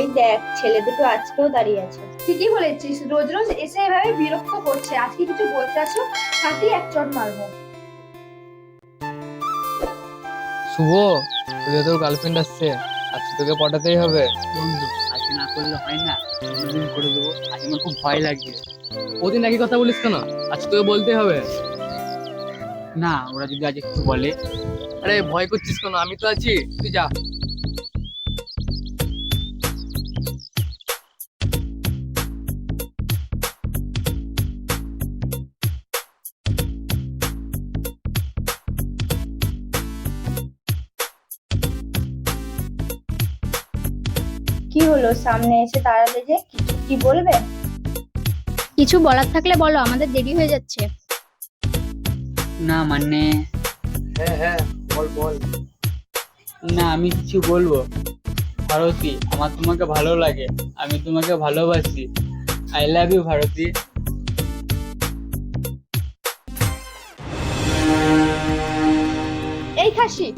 ওই দেখ, ছেলে দুটো আজকেও দাঁড়িয়ে আছে। ঠিকই বলেছিস, রোজ রোজ এসে এভাবে বিরক্ত করছে। আজকে কিছু বলতে আসো, তাকে এক চড় মারবো। শুভ, তোদের তোর গার্লফ্রেন্ড আসছে, আজকে তোকে পটাতেই হবে। বন্ধু আজকে না করলে হয় না, অন্যদিন করে দেবো। আজ আমার খুব ভয় লাগছে। ওদিন একই কথা বলিস কেন? আজকে তোকে বলতেই হবে। না, ওরা যদি আজ একটু বলে। আরে ভয় করছিস কেন? আমি তো আছি, তুই যা। কি হলো, সামনে এসে দাঁড়ালে যে? কিছু কি বলবে? কিছু বলার থাকলে বলো, আমাদের দেরি হয়ে যাচ্ছে। না মানে, হ্যাঁ হ্যাঁ, বল বল। না আমি কিছু বলবো। ভারতী, আমার তোমাকে ভালো লাগে, আমি তোমাকে ভালোবাসি। I love you Bharati. এই খাসি,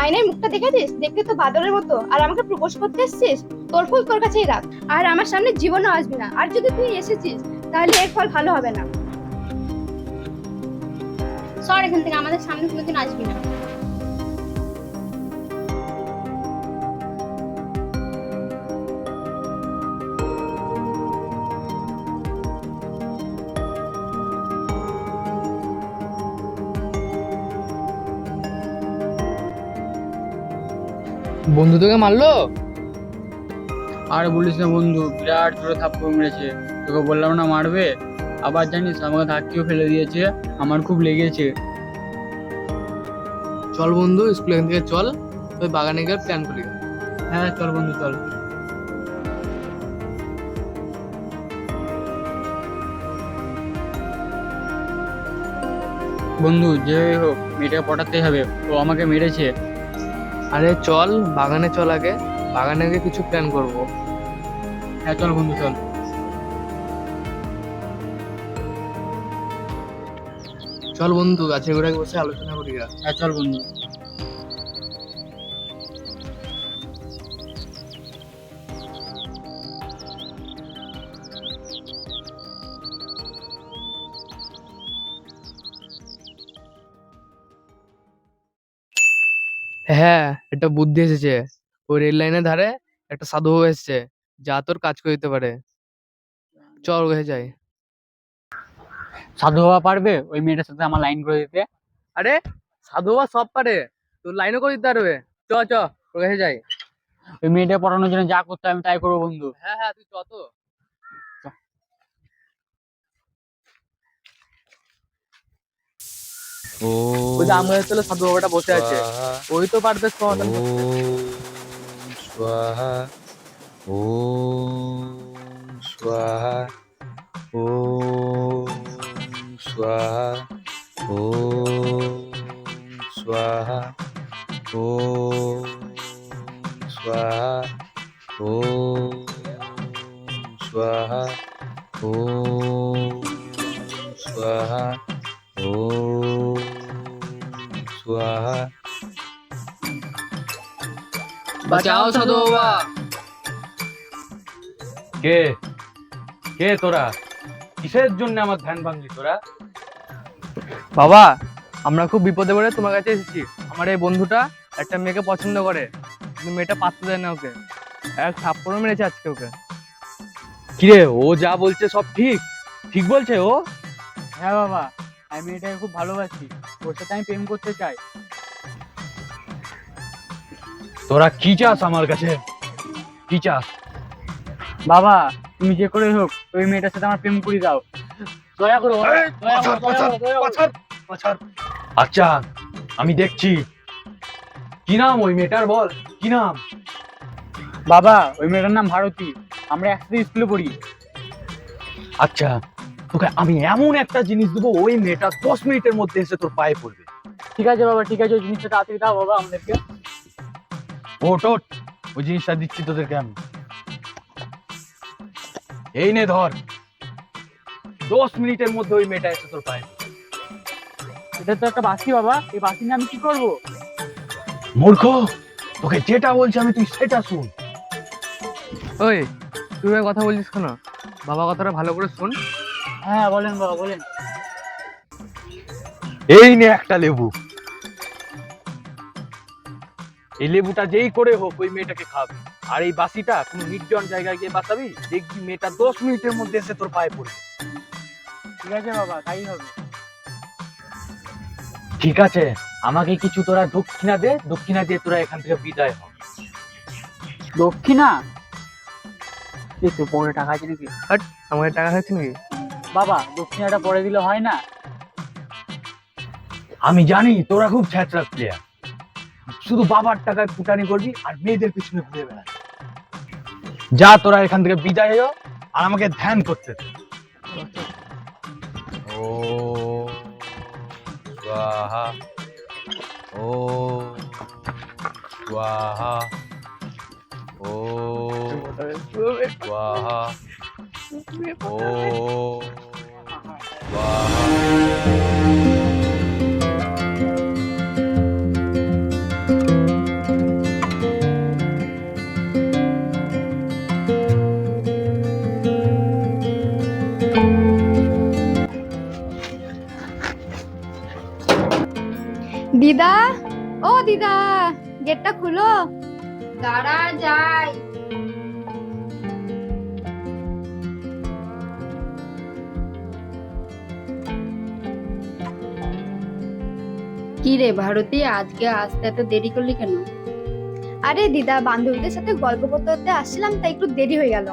আয়নায় মুখটা দেখেছিস? দেখতে তো বাদরের মতো। আর আমাকে প্রপোজ করতে এসেছিস? তোর ফুল তোর কাছেই রাখ, আর আমার সামনে জীবনও আসবি না। আর যদি তুই এসেছিস, তাহলে এর ফল ভালো হবে না। সর এখান থেকে, আমাদের সামনে কোনোদিন আসবি না। বন্ধু তোকে মারলো? আর বলিস না বন্ধু, বিরাট জোরে থাপ্পড় মেরেছে। তোকে বললাম না মারবে, আবার জানিস আমাকে ধাক্কিও ফেলে দিয়েছে। আমার খুব লেগেছে। চল বন্ধু, স্কুল এখান থেকে চল, ওই বাগানে গিয়ে প্ল্যান করি। হ্যাঁ চল বন্ধু চল। বন্ধু যে হোক, মেয়েটাকে পটাতে হবে, ও আমাকে মেরেছে। আরে চল বাগানে চল, আগে বাগানে গিয়ে কিছু প্ল্যান করব। হ্যাঁ চল বন্ধু চল। চল বন্ধু, গাছে গোড়ায় বসে আলোচনা করি। হ্যাঁ চল বন্ধু। হ্যাঁ, এটা বুদ্ধি এসেছে। ওই রেল লাইনের ধারে একটা সাধু বাবা এসেছে, যা তোর কাজ করে দিতে পারে। চল ওখানে যাই। সাধু বাবা পারবে ওই মেয়েটার সাথে আমার লাইন করে দিতে? আরে সাধু বাবা সব পারে, তোর লাইনও করে দিতে পারবে। চ চ, ওখানে যাই। ওই মেয়েটা পড়ানোর জন্য যা করতে হয় আমি তাই করবো বন্ধু। হ্যাঁ হ্যাঁ, তুই চ তো। ওই যে আমাদের তলে সাধু বাবাটা বসে আছে, ওই তো পারবে সমাধান করতে। स्वाहा ओम स्वाहा ओम स्वाहा ओम स्वाहा ओम स्वाहा ओम स्वाहा ओम स्वाहा ओम स्वाहा। বাঁচাও সাধু বাবা। কে কে তোরা? কিসের জন্য আমার ধ্যান ভাঙলি তোরা? বাবা, আমরা খুব বিপদে পড়ে তোমার কাছে এসেছি। আমার এই বন্ধুটা একটা মেয়েকে পছন্দ করে, কিন্তু মেয়েটা পাত্তা দেয় না ওকে। এক থাপ্পড়ও মেরেছে আজকে ওকে। কিরে, ও যা বলছে সব ঠিক ঠিক বলছে ও? হ্যাঁ বাবা, আমি মেয়েটাকে খুব ভালোবাসি, ওর সাথে আমি প্রেম করতে চাই। তোরা কি চাস আমার কাছে? কি চাস? বাবা তুমি যে করে হোক ওই মেয়েটার সাথে আমার প্রেম করে দাও, দয়া করো বাবা, দয়া করো, দয়া করো, দয়া করো। আচ্ছা, আমি দেখছি। কি নাম ওই মেয়েটার, বল কি নাম? বাবা ওই মেয়েটার নাম ভারতী, আমরা একসাথে স্কুলে পড়ি। আচ্ছা, তোকে আমি এমন একটা জিনিস দেবো, ওই মেয়েটা 10 মিনিটের মধ্যে এসে তোর পায়ে পড়বে। ঠিক আছে বাবা, ঠিক আছে, ওই জিনিসটা তাড়াতাড়ি দাও বাবা আমাদেরকে। ওট ওট, ওই জিনিসটা দিচ্ছি তোদেরকে আমি। এই নে ধর, 10 মিনিটের মধ্যে ওই মেয়েটা এসে তোর পায়ে পড়বে। এটা তো একটা বাসি বাবা, এই বাসি নিয়ে আমি কি করবো? মূর্খ, তোকে যেটা বলছি আমি তুই সেটা শুন। ওই তুই ওই কথা বলছিস কেন? বাবা কথাটা ভালো করে শোন। হ্যাঁ বলেন বাবা বলেন। এই নে একটা লেবু, এই লেবুটা যেই করে হোক ওই মেয়েটাকে খাওয়াবি। আর এই বাসিটা কোনো নির্জন জায়গায় গিয়ে বাঁচাবি, দেখবি মেয়েটা 10 মিনিটের মধ্যে এসে তোর পায়ে পড়বে। ঠিক আছে বাবা, তাই হবে। ঠিক আছে, আমাকে কিছু তোরা দক্ষিণা দে, দক্ষিণা দিয়ে তোরা এখান থেকে বিদায় হ। দক্ষিণা? এই তো পরে টাকা আছে নাকি? আমাকে টাকা খাচ্ছি নাকি? বাবা দক্ষিণাটা পরে দিলে হয় না? আমি জানি তোরা খুব ছ্যাঁচড়া প্লেয়ার, শুধু বাবার টাকায় ফুটানি করবি আর মেয়েদের পিছনে ঘুরে বেড়াবি। যা তোরা এখান থেকে বিদায় হও, আর আমাকে ধ্যান করতে দে। ওম স্বাহা ওম স্বাহা ওম স্বাহা ওম স্বাহা। দিদা, ও দিদা, গেটটা খুলো। দাঁড়া যাই। কি রে ভারতী, আজকে আসতে এত দেরি করলি কেন? আরে দিদা, বান্ধবীদের সাথে গল্প করতে করতে আসছিলাম, তাই একটু দেরি হয়ে গেল।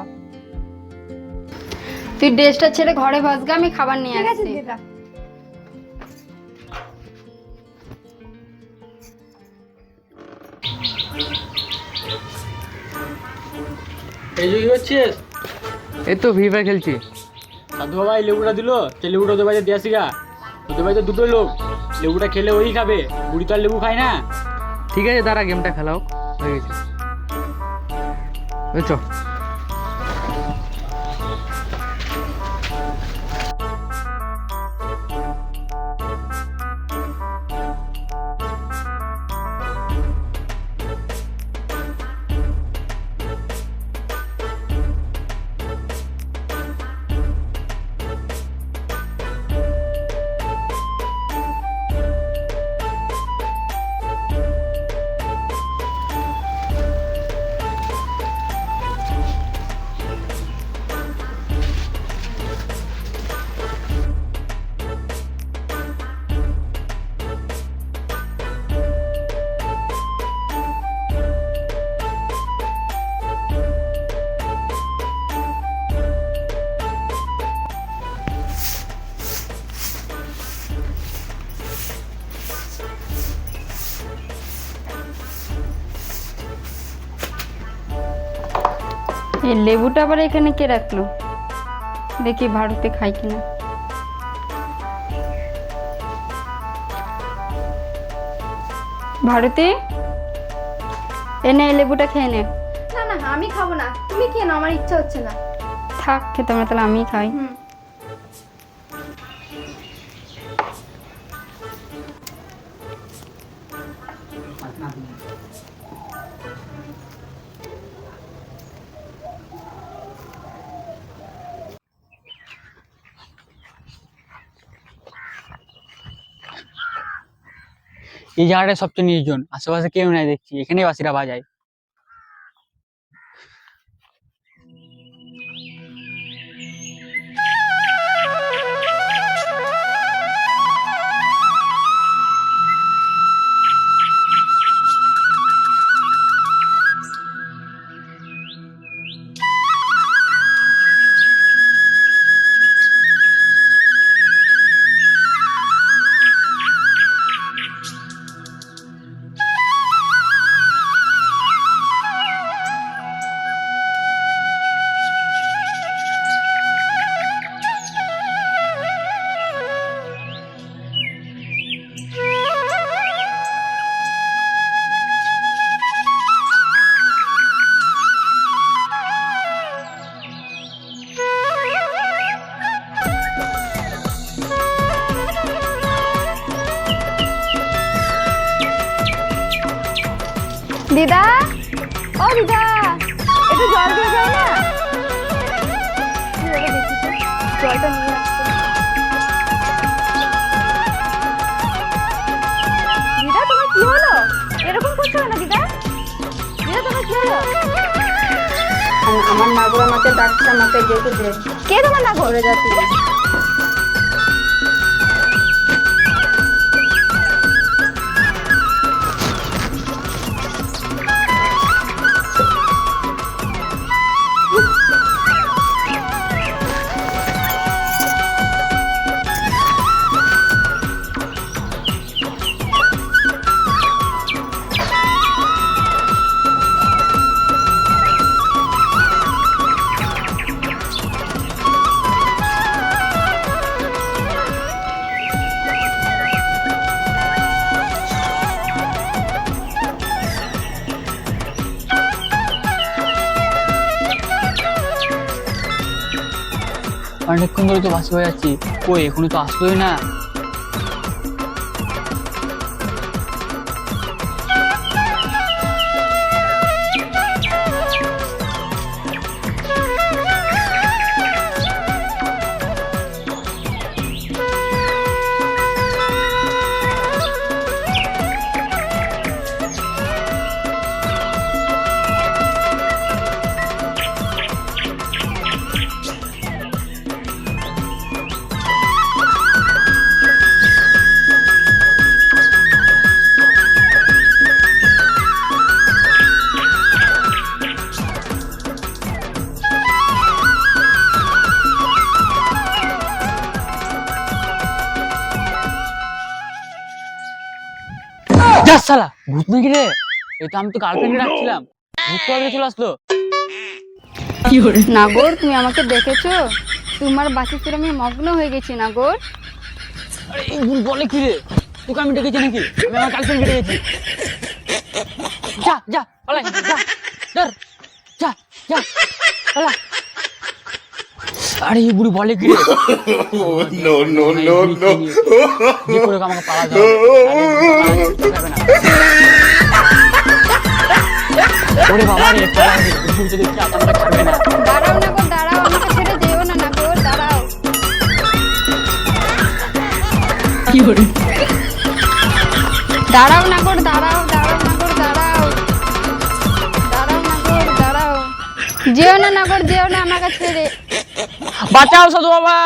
তুই ড্রেসটা ছেড়ে ঘরে বসগা, আমি খাবার নিয়ে ঠিক আছে আসছি। দিদা। এই যে কি করছিস? এই তো ফ্রি ফায়ার খেলছি। সাধু বাবা এই লেবুটা দিল, সেই লেবুটা ওদের বাড়িতে দিয়ে আসি গা। ওদের বাড়িতে দুটো লোক, লেবুটা খেলে ওই খাবে, বুড়ি তো আর লেবু খায় না। ঠিক আছে, দাঁড়া গেমটা খেলাও হয়ে গেছে। চ এই লেবুটা আবার এখানে কে রাখলো? দেখি ভারতে খাই কিনা। ভারতী, এনে এই লেবুটা খেয়ে নে। না না, আমি খাবো না, তুমি খেয়ে নাও, আমার ইচ্ছা হচ্ছে না। থাক, খেতে না তাহলে আমি খাই। হুম। এই জায়গাটা সবচেয়ে নির্জন, আশেপাশে কেউ নাই দেখছি, এখানেই বাসিরা বাজায়। দিদা, ও দিদা, একটু জল দিয়ে যায় না? কি হলো দেখি তো, জলটা নিয়ে আসতে। দিদা তোমার কি হলো? এরকম করছো না দিদা? দিদা তোমার কি হলো? আমার নাগর আমাকে ডাকছে, আমাকে যেতে দে। কে তোমার না ঘরে যাচ্ছি? অনেকক্ষণ ধরে তো বাসে হয়ে যাচ্ছি, কই এখনো তো আসলোই না। যা শালা, ভূত নাকি রে? এই তো আমি তো গার্লফ্রেন্ডে রাখছিলাম, ভূত তো আগে চলে আসলো। নাগর, তুমি আমাকে দেখেছো? তোমার বাসে ফিরে আমি মগ্ন হয়ে গেছি নাগর। আরে এই ভুল বলে কি রে? তোকে আমি ডেকেছি নাকি? আমি আমার গার্লফ্রেন্ডকে ডেকেছি। যা যা পালা, যা ধর, যা যা পালা। আরে এই বুড়ি বলে কি রে? নো নো নো নো, যে করে আমাকে পালা যাবে, ওরে বাবা রে, পালা রে, বুড়ি যদি চাটাটা খাবে না। দাঁড়াও নাগর, দাঁড়াও, আমাকে ছেড়ে যেও না নাগর, দাঁড়াও। দাঁড়াও নাগর, দাঁড়াও, দাঁড়াও নাগর, দাঁড়াও। দাঁড়াও নাগর, দাঁড়াও। যেও না নাগর, যেও না আমাকে ছেড়ে। বাঁচাও সাধু বাবা।